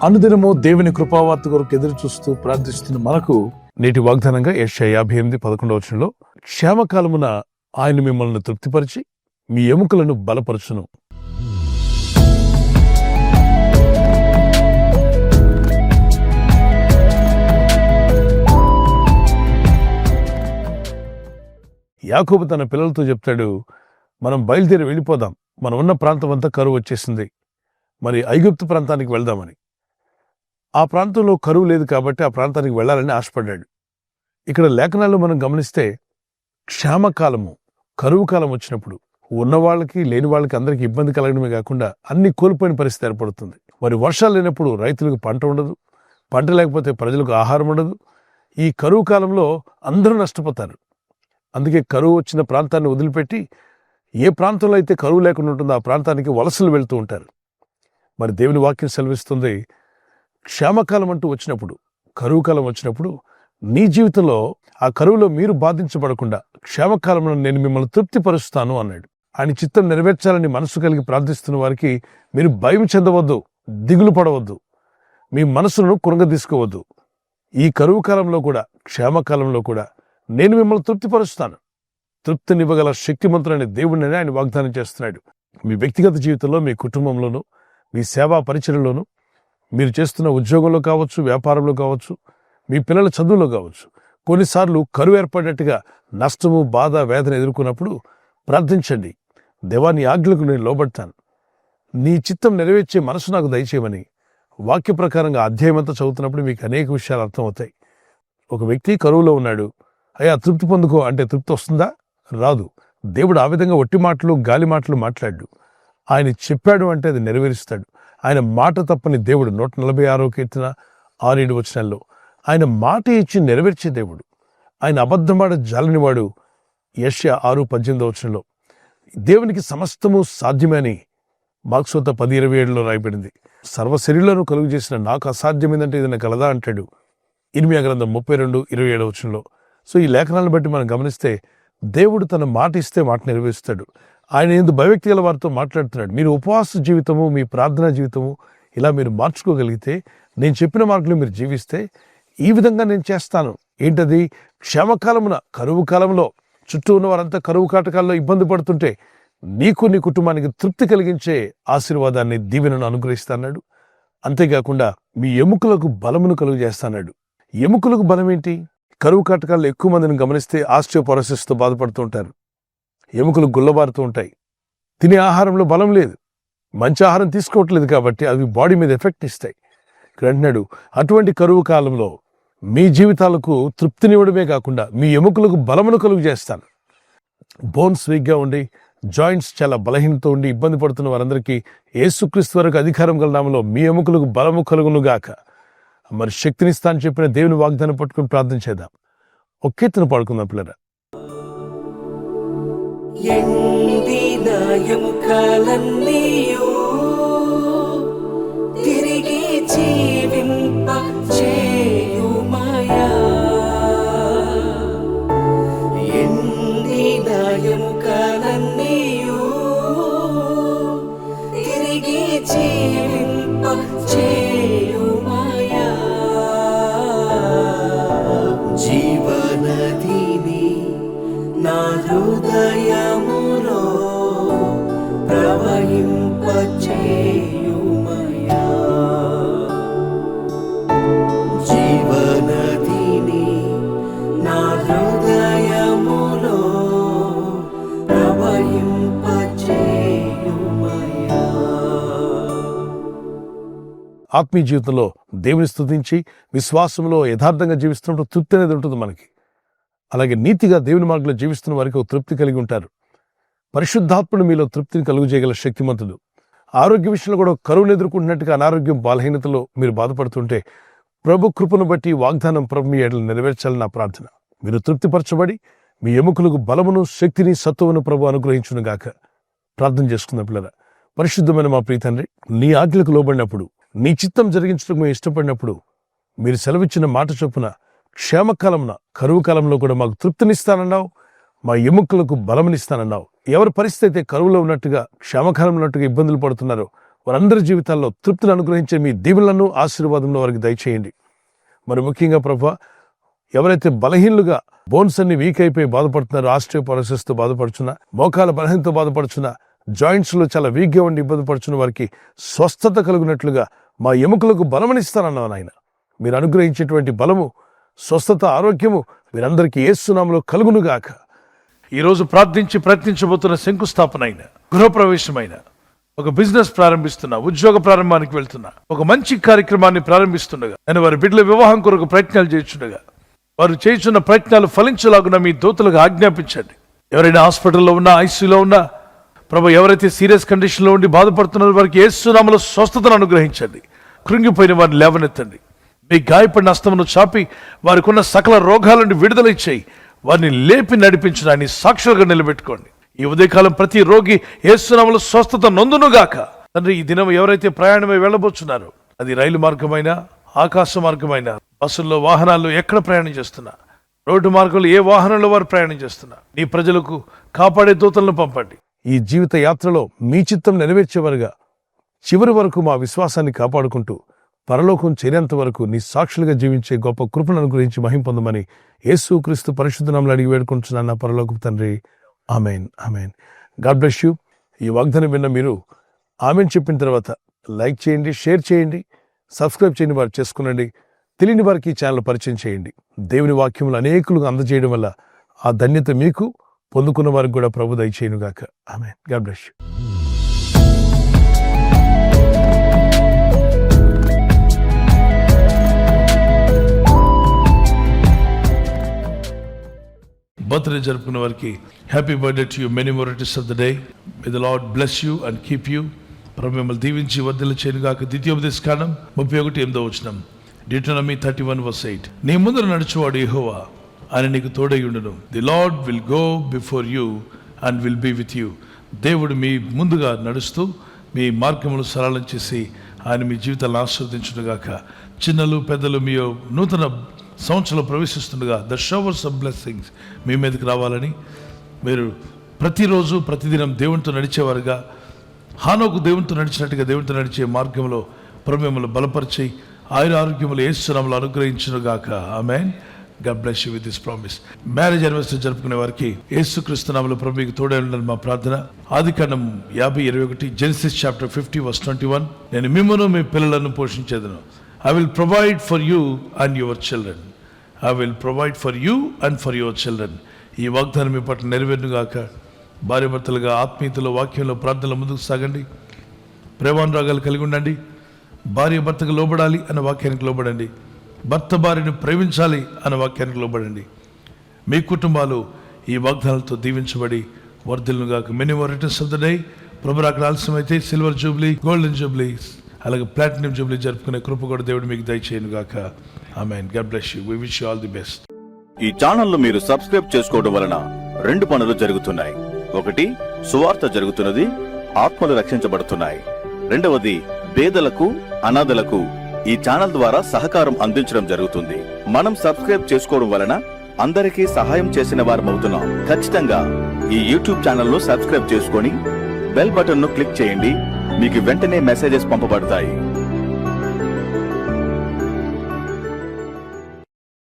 అనుదినము దేవుని కృపావార్త కొరకు ఎదురు చూస్తూ ప్రార్థిస్తున్న మనకు నేటి వాగ్దానంగా యెషయా 58:11 క్షేమకాలమున ఆయన మిమ్మల్ని తృప్తిపరిచి మీ ఎముకలను బలపరచును. యాకోబు తన పిల్లలతో చెప్తాడు, మనం బయలుదేరి వెళ్ళిపోదాం, మనం ఉన్న ప్రాంతం అంతా కరువు వచ్చేసింది, మరి ఐగుప్తు ప్రాంతానికి వెళ్దామని. ఆ ప్రాంతంలో కరువు లేదు కాబట్టి ఆ ప్రాంతానికి వెళ్ళాలని ఆశపడ్డాడు. ఇక్కడ లేఖనాల్లో మనం గమనిస్తే క్షేమకాలము, కరువు కాలం వచ్చినప్పుడు ఉన్నవాళ్ళకి లేని వాళ్ళకి అందరికీ ఇబ్బంది కలగడమే కాకుండా అన్ని కోల్పోయిన పరిస్థితి ఏర్పడుతుంది. మరి వర్షాలు లేనప్పుడు రైతులకు పంట ఉండదు, పంట లేకపోతే ప్రజలకు ఆహారం ఉండదు. ఈ కరువు కాలంలో అందరూ నష్టపోతారు. అందుకే కరువు వచ్చిన ప్రాంతాన్ని వదిలిపెట్టి ఏ ప్రాంతంలో అయితే కరువు లేకుండా ఉంటుందో ఆ ప్రాంతానికి వలసలు వెళ్తూ ఉంటారు. మరి దేవుని వాక్యం సెలవిస్తుంది, క్షేమకాలం అంటూ వచ్చినప్పుడు, కరువు కాలం వచ్చినప్పుడు నీ జీవితంలో ఆ కరువులో మీరు బాధించబడకుండా క్షేమకాలంలో నేను మిమ్మల్ని తృప్తిపరుస్తాను అన్నాడు. ఆయన చిత్తం నెరవేర్చాలని మనసు కలిగి ప్రార్థిస్తున్న వారికి మీరు భయం చెందవద్దు, దిగులు పడవద్దు, మీ మనసును కృంగదీసుకోవద్దు. ఈ కరువు కాలంలో కూడా, క్షేమకాలంలో కూడా నేను మిమ్మల్ని తృప్తిపరుస్తాను. తృప్తినివ్వగల శక్తిమంతుడైన దేవుడిని ఆయన వాగ్దానం చేస్తున్నాడు. మీ వ్యక్తిగత జీవితంలో, మీ కుటుంబంలోనూ, మీ సేవా పరిచర్యలోనూ, మీరు చేస్తున్న ఉద్యోగంలో కావచ్చు, వ్యాపారంలో కావచ్చు, మీ పిల్లల చదువులో కావచ్చు, కొన్నిసార్లు కరువు ఏర్పడినట్టుగా నష్టము, బాధ, వేదన ఎదుర్కొన్నప్పుడు ప్రార్థించండి. దేవా, నీ ఆజ్ఞలకు నేను లోబడతాను, నీ చిత్తం నెరవేర్చే మనసు నాకు దయచేయమని వాక్య ప్రకారంగా అధ్యాయం అంతా చదువుతున్నప్పుడు మీకు అనేక విషయాలు అర్థమవుతాయి. ఒక వ్యక్తి కరువులో ఉన్నాడు, అయ్యా తృప్తి పొందుకో అంటే తృప్తి వస్తుందా? రాదు. దేవుడు ఆ విధంగా ఒట్టి మాటలు, గాలి మాటలు మాట్లాడు. ఆయన చెప్పాడు అంటే అది నెరవేరుస్తాడు. ఆయన మాట తప్పని దేవుడు. 146వ కీర్తన 6-7 వచనాల్లో ఆయన మాట ఇచ్చి నెరవేర్చే దేవుడు. ఆయన అబద్ధమాట జాలనివాడు. యెషయా 6:18 వచనంలో దేవునికి సమస్తము సాధ్యమని మార్క్స్ 10:27 రాయబడింది. సర్వశరీరులను కలుగు చేసిన నాకు అసాధ్యమైందంటే ఏదైనా కలదా అంటాడు ఇర్మియా గ్రంథం 32:27 వచనంలో. సో ఈ లేఖనాలను బట్టి మనం గమనిస్తే దేవుడు తన మాట ఇస్తే మాట నెరవేరుస్తాడు. ఆయన ఎందుకు భయభక్తి గల వారితో మాట్లాడుతున్నాడు. మీరు ఉపవాస జీవితము, మీ ప్రార్థనా జీవితము ఇలా మీరు మార్చుకోగలిగితే, నేను చెప్పిన మార్గంలో మీరు జీవిస్తే ఈ విధంగా నేను చేస్తాను. ఏంటది? క్షేమకాలమున, కరువు కాలంలో చుట్టూ ఉన్న వారంతా కరువు కాటకాల్లో ఇబ్బంది పడుతుంటే నీకు, నీ కుటుంబానికి తృప్తి కలిగించే ఆశీర్వాదాన్ని, దీవెనను అనుగ్రహిస్తాడు. అంతేకాకుండా మీ ఎముకలకు బలమును కలుగు చేస్తాడు. ఎముకలకు బలం ఏంటి? కరువు కాటకాల్లో ఎక్కువ మందిని గమనిస్తే ఆస్టియోపోరోసిస్తో బాధపడుతూ ఉంటారు. ఎముకలు గుల్లబారుతూ ఉంటాయి. తినే ఆహారంలో బలం లేదు, మంచి ఆహారం తీసుకోవట్లేదు కాబట్టి అవి బాడీ మీద ఎఫెక్ట్ ఇస్తాయి. ఇక్కడ అంటున్నాడు, అటువంటి కరువు కాలంలో మీ జీవితాలకు తృప్తినివ్వడమే కాకుండా మీ ఎముకలకు బలమును కలుగు చేస్తాను. బోన్స్ వీక్గా ఉండి, జాయింట్స్ చాలా బలహీనతో ఉండి ఇబ్బంది పడుతున్న వారందరికీ యేసుక్రీస్తు వరకు అధికారం గల నామములో మీ ఎముకలకు బలము కలుగును గాక. మరి శక్తినిస్తా అని చెప్పిన దేవుని వాగ్దానం పట్టుకుని ప్రార్థన చేద్దాం. ఒక కీర్తన పాడుకుందాం పిల్లరా. ఎండిన ఎముకలన్నీయు తిరిగి జీవింప చేయుమయా. ఎండిన ఎముకలన్నీయు తిరిగి జీవింప చేయుమయా. జీవనదిని నా హృదయములో ప్రవహింపచేయుమయా. జీవనదిని నా హృదయములో ప్రవహింపచేయుమయా. ఆత్మీయ జీవితంలో దేవుని స్తుతించి విశ్వాసంలో యథార్థంగా జీవిస్తున్నప్పుడు తృప్తి అనేది ఉంటుంది మనకి. అలాగే నీతిగా దేవుని మార్గంలో జీవిస్తున్న వారికి ఒక తృప్తి కలిగి ఉంటారు. పరిశుద్ధాత్ముడు మీలో తృప్తిని కలుగు చేయగల శక్తిమంతుడు. ఆరోగ్య విషయంలో కూడా కరువును ఎదుర్కొంటున్నట్టుగా అనారోగ్యం, బలహీనతలో మీరు బాధపడుతుంటే ప్రభు కృపను బట్టి వాగ్దానం ప్రభు మీ ఎడల నెరవేర్చాలని నా ప్రార్థన. మీరు తృప్తిపరచబడి మీ ఎముకలకు బలమును, శక్తిని, సత్తువను ప్రభు అనుగ్రహించును గాక. ప్రార్థన చేసుకుందాం పిల్లరా. పరిశుద్ధమైన మా ప్రియ తండ్రి, నీ ఆజ్ఞలకు లోబడినప్పుడు, నీ చిత్తం జరిగించడం మేము ఇష్టపడినప్పుడు, మీరు సెలవిచ్చిన మాట చొప్పున క్షేమకాలంన, కరువు కాలంలో కూడా మాకు తృప్తినిస్తానన్నావు, మా ఎముకలకు బలమునిస్తానన్నావు. ఎవరి పరిస్థితి అయితే కరువులో ఉన్నట్టుగా, క్షేమకాలంలో ఉన్నట్టుగా ఇబ్బందులు పడుతున్నారో వారందరి జీవితాల్లో తృప్తిని అనుగ్రహించే మీ దీవెనలను ఆశీర్వాదంలో వారికి దయచేయండి. మరి ముఖ్యంగా ప్రభా, ఎవరైతే బలహీనులుగా బోన్స్ అన్ని వీక్ అయిపోయి బాధపడుతున్నారో, ఆస్టియోపరోసిస్తో బాధపడుచున్నా, మోకాల బలహీనతో బాధపడుచున్నా, జాయింట్స్ లో చాలా వీక్గా ఉండి ఇబ్బంది పడుచున్న వారికి స్వస్థత కలుగునట్లుగా మా ఎముకలకు బలమనిస్తానన్నా నాయన. మీరు అనుగ్రహించేటువంటి బలము, స్వస్థత, ఆరోగ్యము మీరందరికీ యేసు నామములో కలుగునుగాక. ఈరోజు ప్రార్థించి ప్రయత్నించబోతున్న శంకుస్థాపన అయిన, గృహప్రవేశమైన, ఒక బిజినెస్ ప్రారంభిస్తున్నా, ఉద్యోగ ప్రారంభానికి వెళ్తున్నా, ఒక మంచి కార్యక్రమాన్ని ప్రారంభిస్తుండగా, నేను వారి బిడ్డల వివాహం కొరకు ప్రయత్నాలు చేస్తుండగా, వారు చేస్తున్న ప్రయత్నాలు ఫలించలాగున మీ దూతలకు ఆజ్ఞాపించండి. ఎవరైనా హాస్పిటల్లో ఉన్నా, ఐసీయూలో ఉన్నా, ప్రభు ఎవరైతే సీరియస్ కండిషన్లో ఉండి బాధపడుతున్నారో వారికి యేసు నామములో స్వస్థతను అనుగ్రహించండి. కృంగిపోయిన వారిని లేవనెత్తండి. మీ గాయపడిన హస్తమును చాపి వారికి ఉన్న సకల రోగాల నుండి విడుదల ఇచ్చేయి. వారిని లేపి నడిపించడాన్ని సాక్షులుగా నిలబెట్టుకోండి. ఈ ఉదయకాలం ప్రతి రోగి యేసు నామములో స్వస్థత నొందునుగాక. తండ్రి, ఈ దినం ఎవరైతే ప్రయాణమై వెళ్ళబోతున్నారో, అది రైలు మార్గమైనా, ఆకాశ మార్గమైనా, బస్సుల్లో, వాహనాల్లో ఎక్కడ ప్రయాణం చేస్తున్నా, రోడ్డు మార్గంలో ఏ వాహనంలో వారు ప్రయాణం చేస్తున్నా, నీ ప్రజలకు కాపాడే దూతలను పంపండి. ఈ జీవిత యాత్రలో మీ చిత్తం నెరవేర్చేవారుగా చివరి వరకు మా విశ్వాసాన్ని కాపాడుకుంటూ పరలోకం చేరేంత వరకు నీ సాక్షులుగా జీవించే గొప్ప కృపను అనుగ్రహించి మహిమ పొందమని యేసుక్రీస్తు పరిశుద్ధ నామములో అడిగి వేడుకుంటున్నాను నా పరలోకపు తండ్రి. Amen, amen. God bless you. ఈ వాగ్దానం విన్న మీరు ఆమెన్ చెప్పిన తర్వాత లైక్ చేయండి, షేర్ చేయండి, సబ్స్క్రైబ్ చేయని వారు చేసుకునండి. తెలియని వారికి ఈ ఛానల్ పరిచయం చేయండి. దేవుని వాక్యములు అనేకులుగా అందజేయడం వల్ల ఆ ధన్యత మీకు, పొందుకున్న వారికి కూడా ప్రభు దయచేయునుగాక. Amen. God bless you. Birthday జరుపుకున్న వారికి happy birthday to you, many more returns of the day. May the Lord bless you and keep you. ప్రభు మిమ్మల్ని దీవించి వర్ధిల్ల చేయనుగాక. ద్వితీయోపదేశకాండం 31:8 Deuteronomy 31:8. నీ ముందర నడుచువాడు యెహోవా, ఆయన నీకు తోడైయుండును. The Lord will go before you and will be with you. దేవుడు మీ ముందుగా నడుస్తూ మీ మార్గములు సరళం చేసి ఆయన మీ జీవితాలను ఆశీర్వదించునుగాక. చిన్నలు పెద్దలు మీ నూతన సంవత్సరంలో ప్రవేశిస్తుండగా ద షవర్స్ ఆఫ్ బ్లెస్సింగ్స్ మీ మీదకి రావాలని, మీరు ప్రతిరోజు ప్రతిదినం దేవునితో నడిచేవారుగా, హానోకు దేవునితో నడిచినట్టుగా దేవునితో నడిచే మార్గంలో ప్రభు మిమ్మల్ని బలపరిచి ఆయుర ఆరోగ్యములు యేసు నామములో అనుగ్రహించునుగాక. ఆమేన్. God bless you with this promise. Marriage anniversary జరుపుకునే వారికి యేసుక్రీస్తు నామములో ప్రభువుకి తోడై ఉండాలని మా ప్రార్థన. ఆదికాండం 50:21, Genesis chapter 50:21. నేను మిమ్మును మీ పిల్లలను పోషించేదను. I will provide for you and your children. I will provide for you and for your children. ఈ వాగ్దానం మీ పట్ల నెరవేరునుగాక. భార్య భర్తలుగా ఆత్మీయతలో, వాక్యంలో, ప్రార్థనలో ముందుకు సాగండి. ప్రేమానురాగాలు కలిగి ఉండండి. భార్య భర్తకు లోబడాలి అన్న వాక్యానికి లోబడండి. భర్త భార్యను ప్రేమించాలి అన్న వాక్యానికి లోబడండి. మీ కుటుంబాలు ఈ వాగ్దానాలతో దీవించబడి వర్ధిల్లునుగాక. Many more returns of the day. ప్రభు అక్కడ ఆలస్యమైతే సిల్వర్ జూబ్లీ, గోల్డెన్ జూబ్లీ, అలాగే ప్లాటినం జూబ్లీ జరుపుకునే కృప కూడా దేవుడు మీకు దయచేయునుగాక. Amen. God bless you. We wish you all the best. ఈ ఛానల్ ను మీరు సబ్స్క్రైబ్ చేసుకోవడం వలన 2 పనులు జరుగుతున్నాయి. ఒకటి, సువార్త జరుగుతున్నది, ఆత్మలు రక్షించబడుతున్నాయి. రెండవది, పేదలకు, అనాథలకు ఈ ఛానల్ ద్వారా సహకారం అందించడం జరుగుతుంది. మనం సబ్స్క్రైబ్ చేసుకోవడం వలన అందరికీ సహాయం చేసిన వారమవుతున్నాం. ఖచ్చితంగా ఈ యూట్యూబ్ ఛానల్ ను సబ్స్క్రైబ్ చేసుకొని బెల్ బటన్ ను క్లిక్ చేయండి. మీకు వెంటనే మెసేజెస్ పంపబడతాయి.